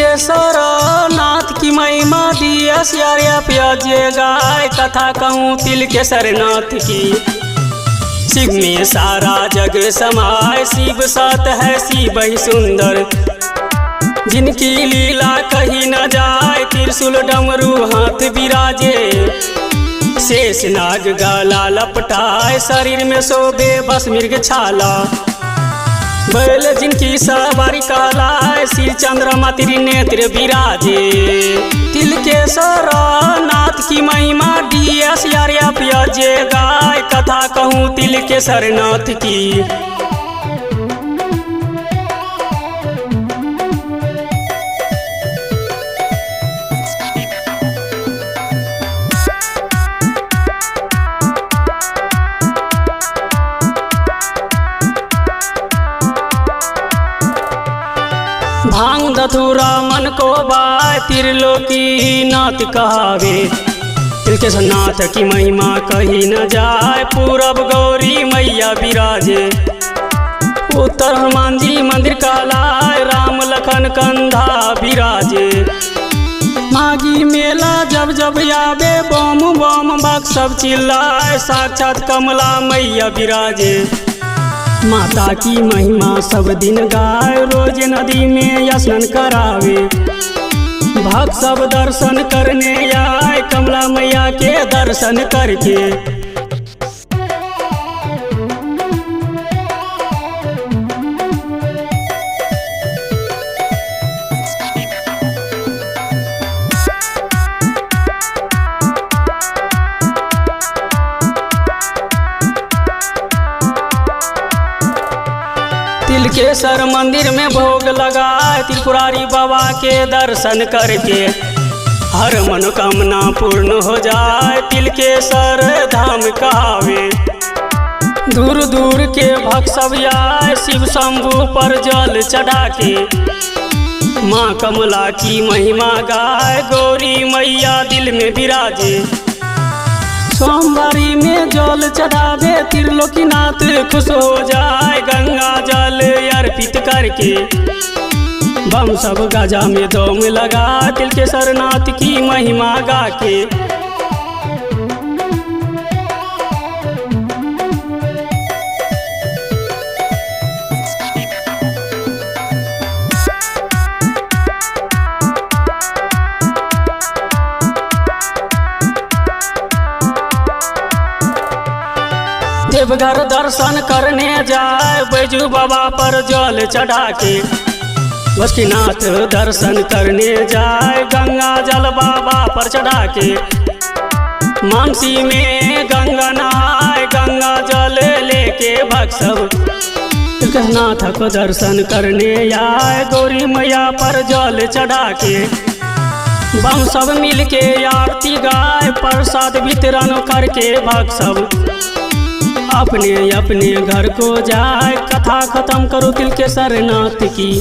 तिलकेश्वर नाथ की महिमा दिया सियारिया प्याजे गाय कथा कहूँ तिलकेश्वर नाथ की। शिव में सारा जग समाए शिव सात है शिव ही सुंदर, जिनकी लीला कही न जाए त्रिशूल डमरू हाथ बिराजे, शेष नाग गला लपटाए शरीर में शोभे बस मृग छाला, बैल जिनकी सवारी कहलाए श्री चंद्रमा त्रिनेत्र विराजे। तिलकेश्वर नाथ की महिमा दिया सियारिया प्याजे गाय कथा कहूँ तिलकेश्वर नाथ की। भांग धतूरा मन को बाय त्रिलोकी नाथ कहावे, तिलकेश्वर नाथ की महिमा कही न जाए पूरब गौरी मैया विराजे, उत्तर हनुमान जी मंदिर कहलाए राम लखन कंधा विराजे। माघी मेला जब जब आवे बम बम बाग सब चिल्लाए साक्षात कमला मैया विराजे। माता की महिमा सब दिन गाय रोज नदी में स्नान करावे, भक्त सब दर्शन करने आए कमला मैया के दर्शन करके। तिलकेश्वर मंदिर में भोग लगाए त्रिपुरारी बाबा के दर्शन करके, हर मनोकामना पूर्ण हो जाए तिलकेश्वर धाम कहावे। दूर दूर के भक्त सब आए शिव शंभु पर जल चढ़ा के, माँ कमला की महिमा गाय गौरी मैया दिल में विराजे। सोमवारी में जल चढ़ावे त्रिलोकीनाथ खुश हो जाए गंगा जल अर्पित करके, बम सब गजा में दम लगा तिलकेश्वर नाथ की महिमा गा के। देवघर दर्शन करने जाए बैजू बाबा पर जल चढ़ा के, बासुकीनाथ दर्शन करने जाए गंगा जल बाबा पर चढ़ा के। मानसी में गंगा नहाए गंगा जल लेके भक्त सब तिलकेश्वर नाथ को दर्शन करने आए गौरी मैया पर जल चढ़ा के। बम सब मिल के आरती गाय प्रसाद वितरण करके भक्त सब अपने अपने घर को जाए। कथा खत्म करो तिलकेश्वर नाथ की।